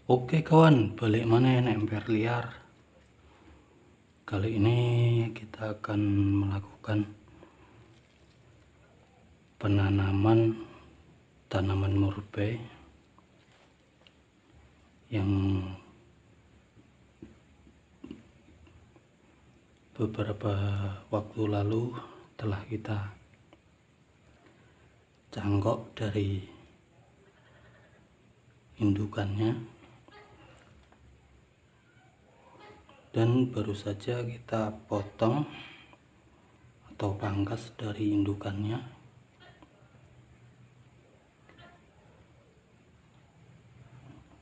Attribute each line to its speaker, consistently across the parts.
Speaker 1: Oke kawan, balik mana emper liar. Kali ini kita akan melakukan penanaman tanaman murbei yang beberapa waktu lalu telah kita cangkok dari indukannya, dan baru saja kita potong atau pangkas dari indukannya.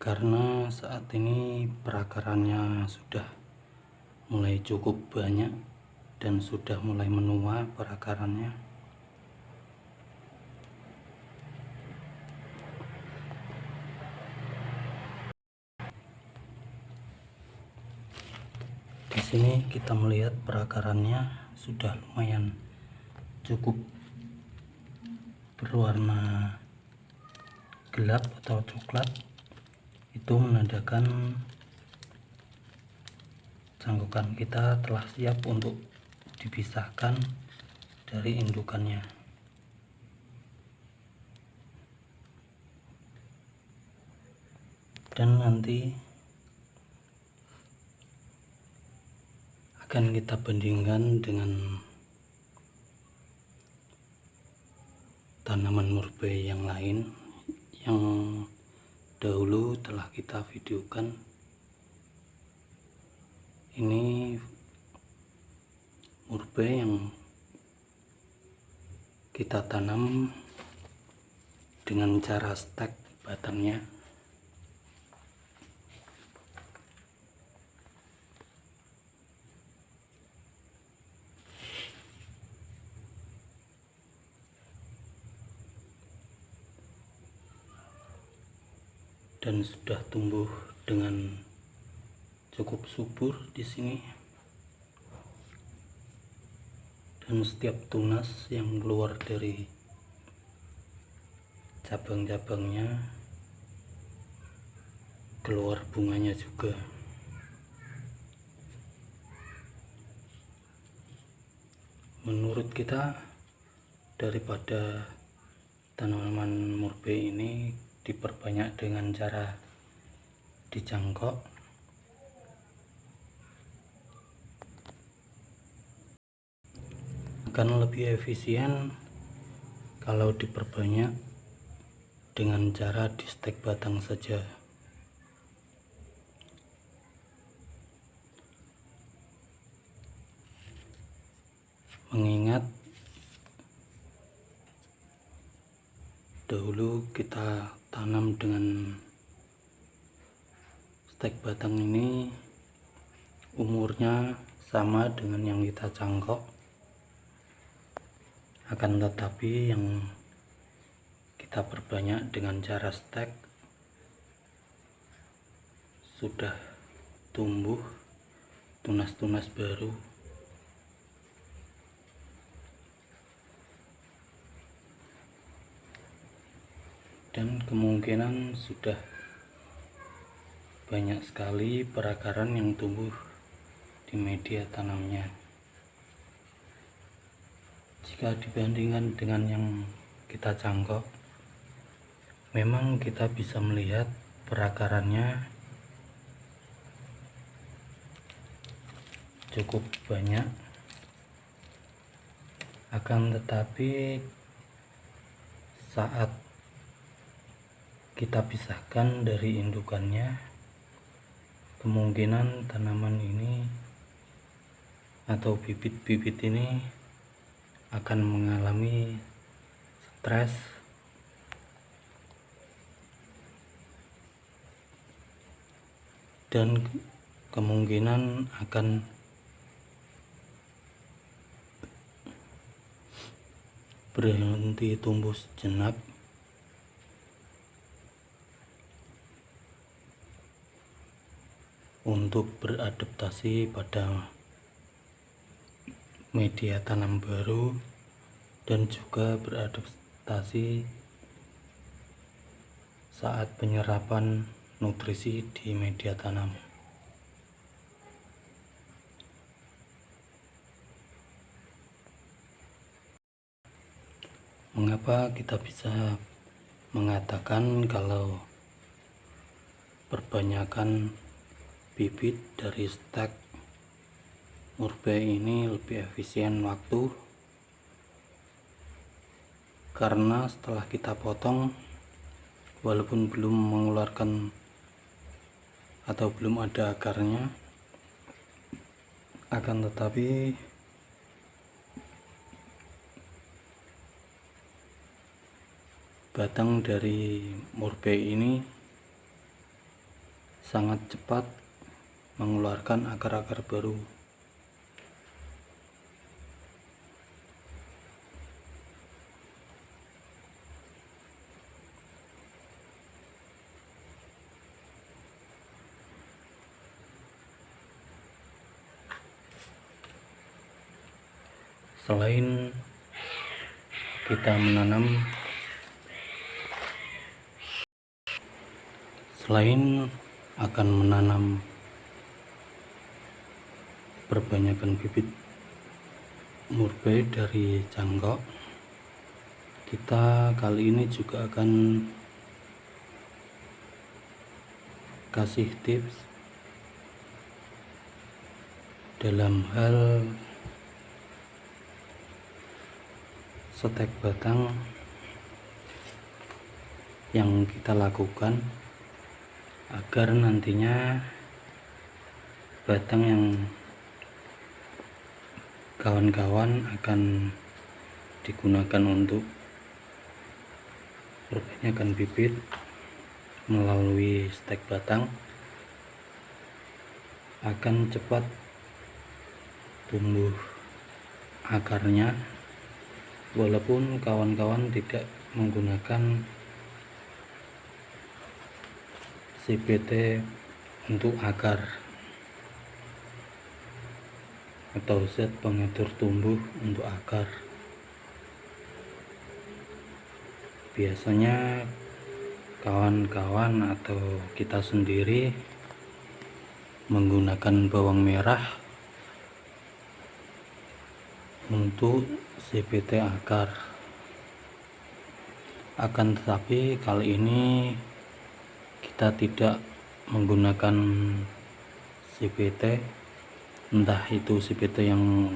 Speaker 1: Karena saat ini perakarannya sudah mulai cukup banyak dan sudah mulai menua perakarannya. Di sini kita melihat perakarannya sudah lumayan cukup berwarna gelap atau coklat. Itu menandakan cangkokan kita telah siap untuk dipisahkan dari indukannya. Dan nanti akan kita bandingkan dengan tanaman murbei yang lain yang dahulu telah kita videokan. Ini murbei yang kita tanam dengan cara stek batangnya. Dan sudah tumbuh dengan cukup subur di sini. Dan setiap tunas yang keluar dari cabang-cabangnya, keluar bunganya juga. Menurut kita, daripada tanaman murbei ini diperbanyak dengan cara dicangkok, akan lebih efisien kalau diperbanyak dengan cara di stek batang saja. Mengingat dahulu kita tanam dengan stek batang ini umurnya sama dengan yang kita cangkok, akan tetapi yang kita perbanyak dengan cara stek sudah tumbuh tunas-tunas baru. Dan kemungkinan sudah banyak sekali perakaran yang tumbuh di media tanamnya. Jika dibandingkan dengan yang kita cangkok, memang kita bisa melihat perakarannya cukup banyak. Akan tetapi saat kita pisahkan dari indukannya, kemungkinan tanaman ini atau bibit-bibit ini akan mengalami stres dan kemungkinan akan berhenti tumbuh sejenak untuk beradaptasi pada media tanam baru dan juga beradaptasi saat penyerapan nutrisi di media tanam. Mengapa kita bisa mengatakan kalau perbanyakan bibit dari stek murbei ini lebih efisien waktu? Karena setelah kita potong, walaupun belum mengeluarkan atau belum ada akarnya, akan tetapi batang dari murbei ini sangat cepat mengeluarkan akar-akar baru. Selain kita akan menanam perbanyakan bibit murbei dari cangkok, kita kali ini juga akan kasih tips dalam hal stek batang yang kita lakukan agar nantinya batang yang kawan-kawan akan digunakan untuk perbanyakan bibit melalui stek batang akan cepat tumbuh akarnya, walaupun kawan-kawan tidak menggunakan CPT untuk akar atau zat pengatur tumbuh untuk akar. Biasanya kawan-kawan atau kita sendiri menggunakan bawang merah untuk CPT akar. Akan tetapi kali ini kita tidak menggunakan CPT, entah itu CPT yang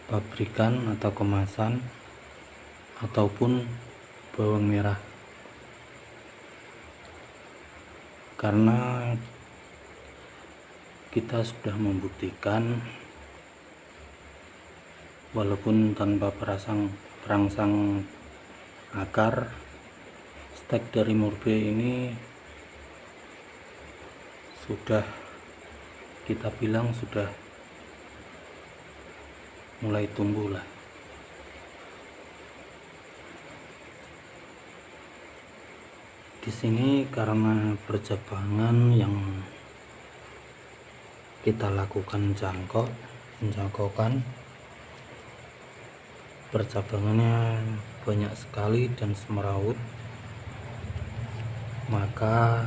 Speaker 1: pabrikan atau kemasan ataupun bawang merah, karena kita sudah membuktikan walaupun tanpa perangsang akar, stek dari murbei ini sudah kita bilang sudah mulai tumbuh lah. Di sini karena percabangan yang kita lakukan pencangkokan, percabangannya banyak sekali dan semeraut, maka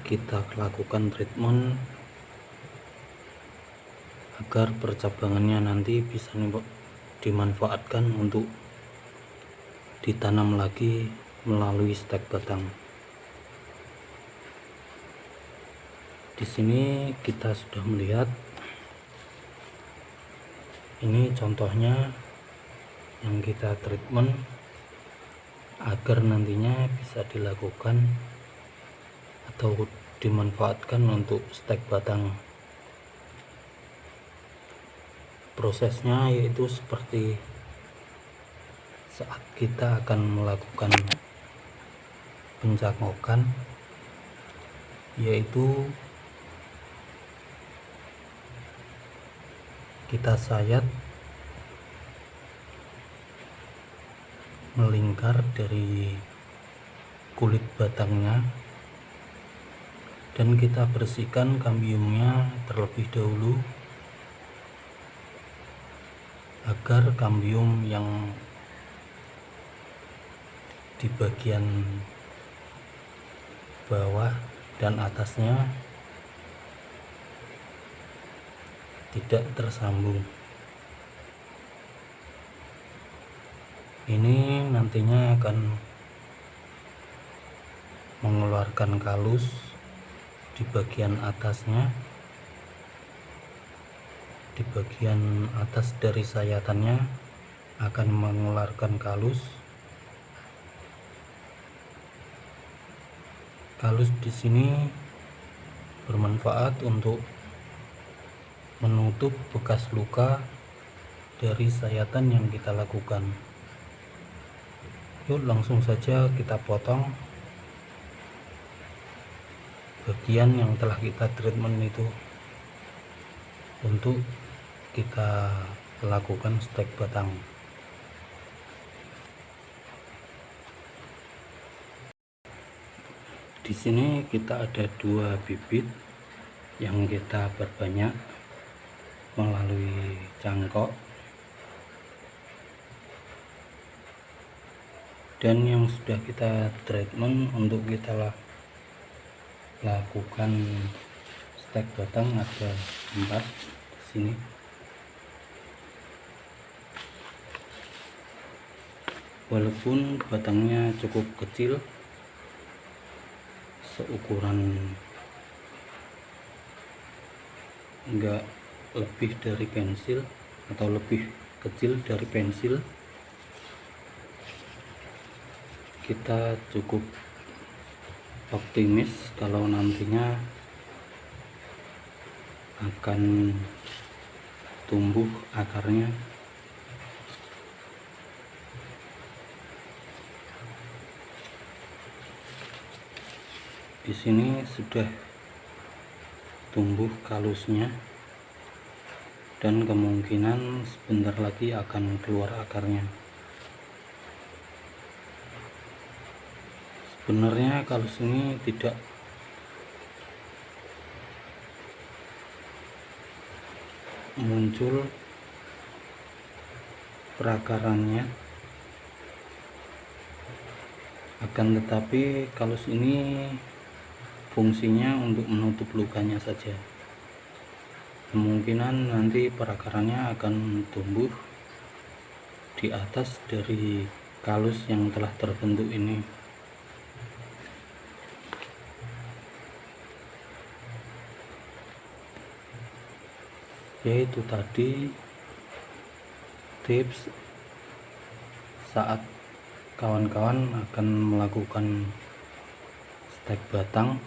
Speaker 1: kita lakukan treatment agar percabangannya nanti bisa dimanfaatkan untuk ditanam lagi melalui stek batang. Di sini kita sudah melihat, ini contohnya yang kita treatment agar nantinya bisa dilakukan atau dimanfaatkan untuk stek batang. Prosesnya yaitu seperti saat kita akan melakukan pencangkokan, yaitu kita sayat melingkar dari kulit batangnya dan kita bersihkan kambiumnya terlebih dahulu agar kambium yang di bagian bawah dan atasnya tidak tersambung. Ini nantinya akan mengeluarkan kalus di bagian atasnya, di bagian atas dari sayatannya akan mengeluarkan kalus. Kalus di sini bermanfaat untuk menutup bekas luka dari sayatan yang kita lakukan. Yuk langsung saja kita potong bagian yang telah kita treatment itu untuk kita lakukan stek batang. Di sini kita ada 2 bibit yang kita perbanyak melalui cangkok, dan yang sudah kita treatment untuk kita lakukan stek batang ada 4 di sini. Walaupun batangnya cukup kecil, seukuran enggak lebih dari pensil atau lebih kecil dari pensil, kita cukup optimis kalau nantinya akan tumbuh akarnya. Di sini sudah tumbuh kalusnya dan kemungkinan sebentar lagi akan keluar akarnya. Sebenarnya kalus ini tidak muncul perakarannya, akan tetapi kalus ini fungsinya untuk menutup lukanya saja. Kemungkinan nanti perakarannya akan tumbuh di atas dari kalus yang telah terbentuk ini. Yaitu tadi tips saat kawan-kawan akan melakukan stek batang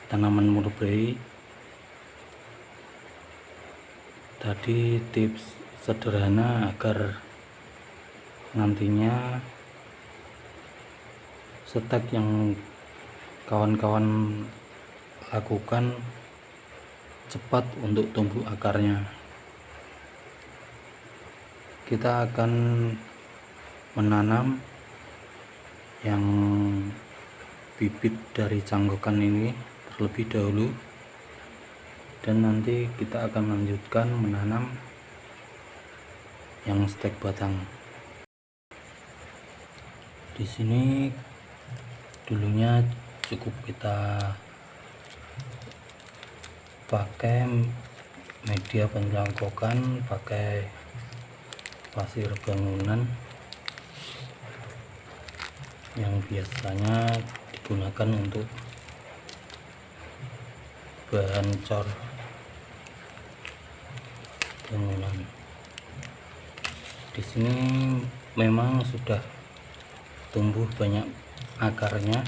Speaker 1: tanaman mulberry. Tadi tips sederhana agar nantinya stek yang kawan-kawan lakukan cepat untuk tumbuh akarnya. Kita akan menanam yang bibit dari cangkokan ini terlebih dahulu, dan nanti kita akan lanjutkan menanam yang stek batang. Di sini dulunya cukup kita pakai media pencangkokan, pakai pasir bangunan yang biasanya digunakan untuk bahan cor bangunan. Di sini memang sudah tumbuh banyak akarnya,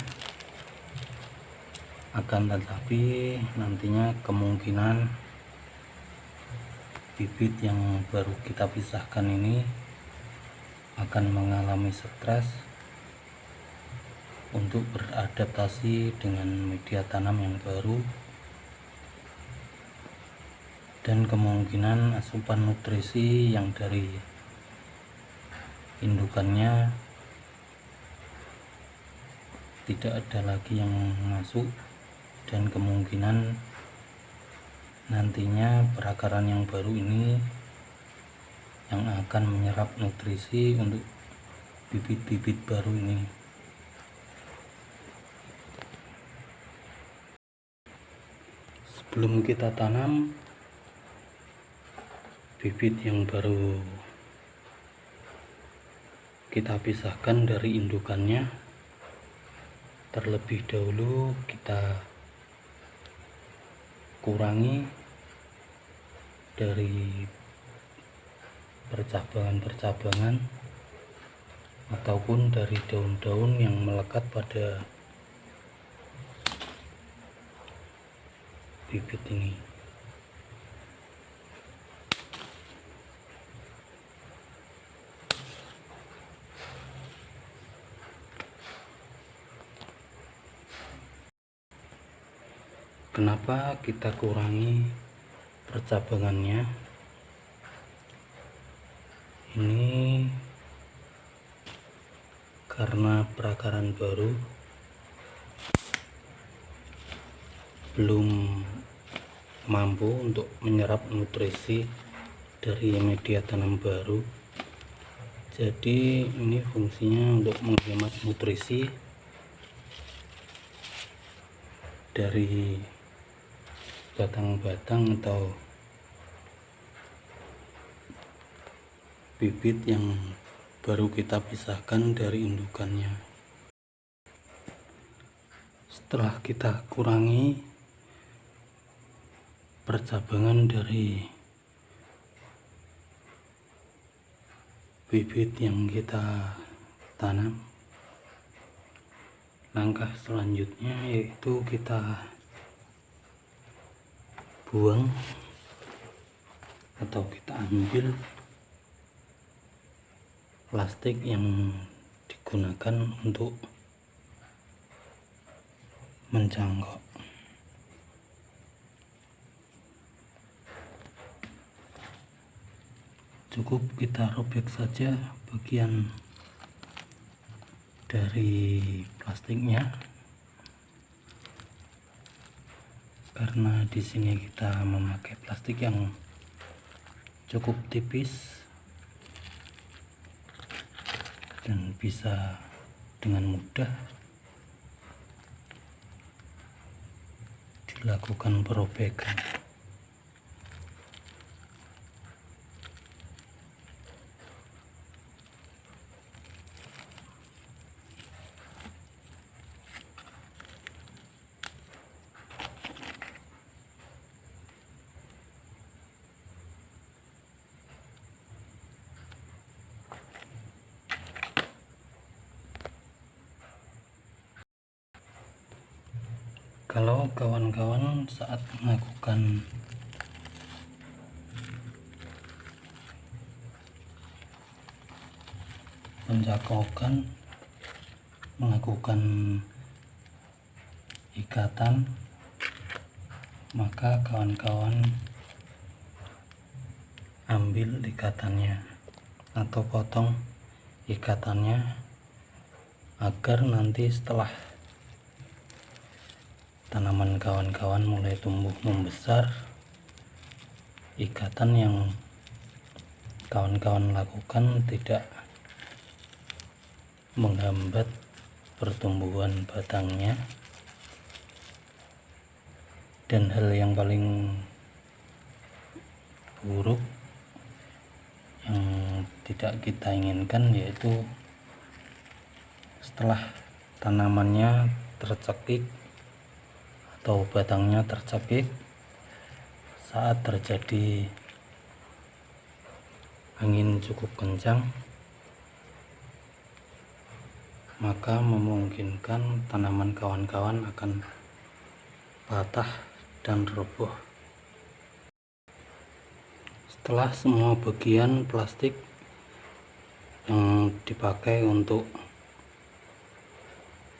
Speaker 1: akan tetapi nantinya kemungkinan bibit yang baru kita pisahkan ini akan mengalami stres untuk beradaptasi dengan media tanam yang baru, dan kemungkinan asupan nutrisi yang dari indukannya tidak ada lagi yang masuk, dan kemungkinan nantinya perakaran yang baru ini yang akan menyerap nutrisi untuk bibit-bibit baru ini. sebelum kita tanam bibit yang baru kita pisahkan dari indukannya, terlebih dahulu kita kurangi dari percabangan-percabangan ataupun dari daun-daun yang melekat pada bibit ini. Kenapa kita kurangi percabangannya? Ini karena perakaran baru belum mampu untuk menyerap nutrisi dari media tanam baru. Jadi ini fungsinya untuk menghemat nutrisi dari batang-batang atau bibit yang baru kita pisahkan dari indukannya. Setelah kita kurangi percabangan dari bibit yang kita tanam, langkah selanjutnya yaitu kita buang atau kita ambil plastik yang digunakan untuk mencangkok. Cukup kita robek saja bagian dari plastiknya, karena di sini kita memakai plastik yang cukup tipis dan bisa dengan mudah dilakukan perobekan. Kalau kawan-kawan saat melakukan pencangkokan, melakukan ikatan, maka kawan-kawan ambil ikatannya atau potong ikatannya agar nanti setelah tanaman kawan-kawan mulai tumbuh membesar, ikatan yang kawan-kawan lakukan tidak menghambat pertumbuhan batangnya. Dan hal yang paling buruk yang tidak kita inginkan yaitu setelah tanamannya tercekik atau batangnya tercekik saat terjadi angin cukup kencang, maka memungkinkan tanaman kawan-kawan akan patah dan roboh. Setelah semua bagian plastik yang dipakai untuk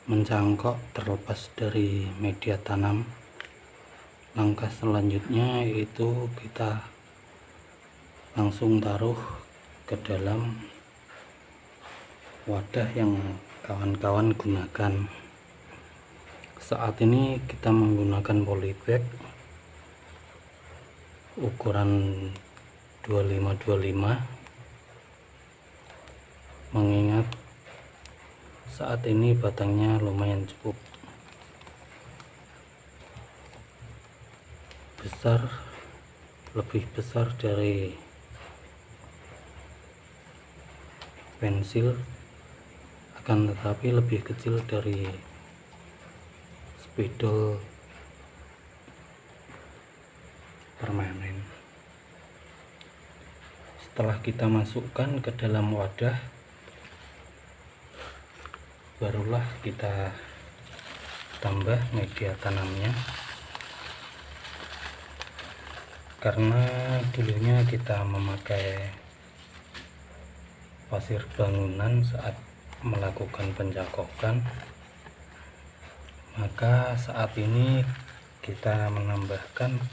Speaker 1: mencangkok terlepas dari media tanam, langkah selanjutnya yaitu kita langsung taruh ke dalam wadah yang kawan-kawan gunakan. Saat ini kita menggunakan polybag ukuran 25-25, mengingat saat ini batangnya lumayan cukup. besar dari pensil, akan tetapi lebih kecil dari spidol permanen. Setelah kita masukkan ke dalam wadah, barulah kita tambah media tanamnya. Karena dulunya kita memakai pasir bangunan saat melakukan pencangkokan, maka saat ini kita menambahkan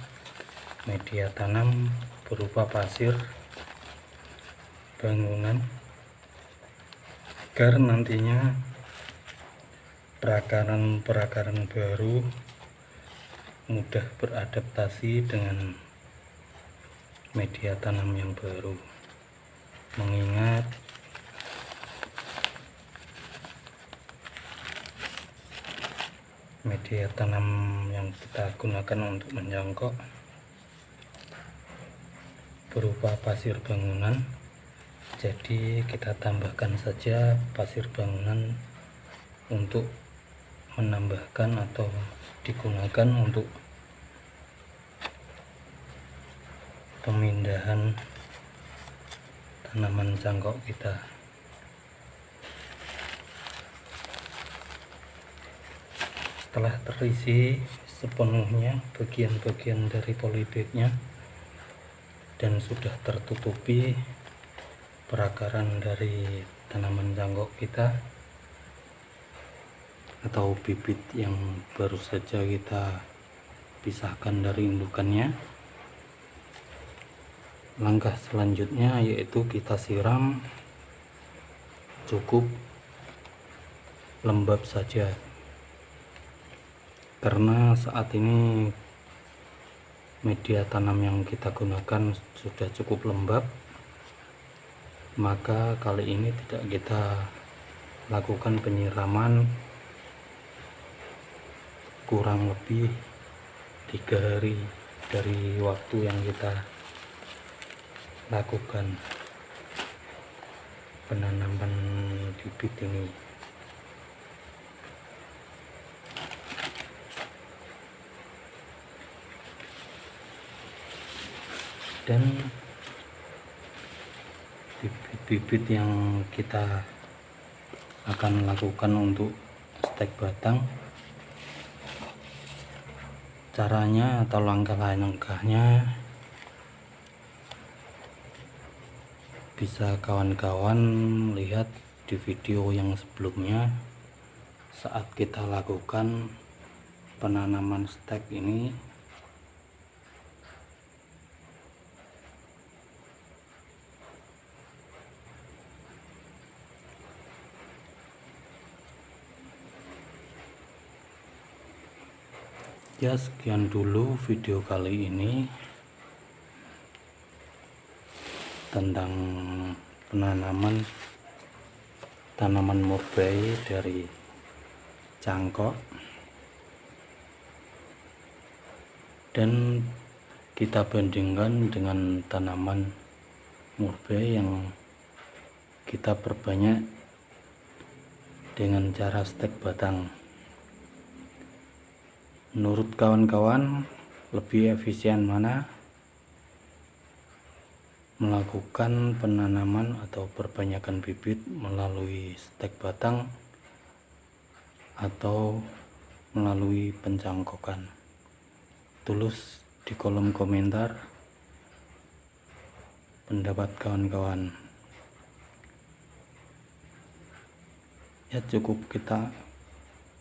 Speaker 1: media tanam berupa pasir bangunan agar nantinya perakaran baru mudah beradaptasi dengan media tanam yang baru. Mengingat media tanam yang kita gunakan untuk menjangkok berupa pasir bangunan, jadi kita tambahkan saja pasir bangunan untuk menambahkan atau digunakan untuk pemindahan tanaman cangkok kita. Setelah terisi sepenuhnya bagian-bagian dari polybagnya dan sudah tertutupi perakaran dari tanaman cangkok kita atau bibit yang baru saja kita pisahkan dari indukannya, langkah selanjutnya yaitu kita siram cukup lembab saja. Karena saat ini media tanam yang kita gunakan sudah cukup lembab, maka kali ini tidak kita lakukan penyiraman kurang lebih 3 hari dari waktu yang kita lakukan penanaman bibit ini. Dan bibit-bibit yang kita akan lakukan untuk stek batang, caranya atau langkah-langkahnya bisa kawan-kawan lihat di video yang sebelumnya saat kita lakukan penanaman stek ini. Ya, sekian dulu video kali ini tentang penanaman tanaman murbei dari cangkok, dan kita bandingkan dengan tanaman murbei yang kita perbanyak dengan cara stek batang. Menurut kawan-kawan, lebih efisien mana melakukan penanaman atau perbanyakan bibit melalui stek batang atau melalui pencangkokan? Tulis di kolom komentar pendapat kawan-kawan. Ya, cukup kita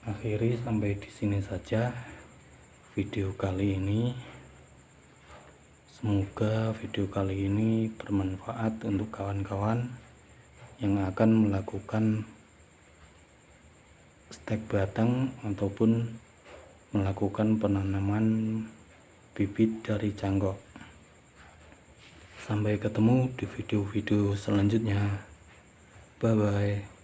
Speaker 1: akhiri sampai di sini saja video kali ini. Semoga video kali ini bermanfaat untuk kawan-kawan yang akan melakukan stek batang ataupun melakukan penanaman bibit dari cangkok. Sampai ketemu di video-video selanjutnya. Bye bye.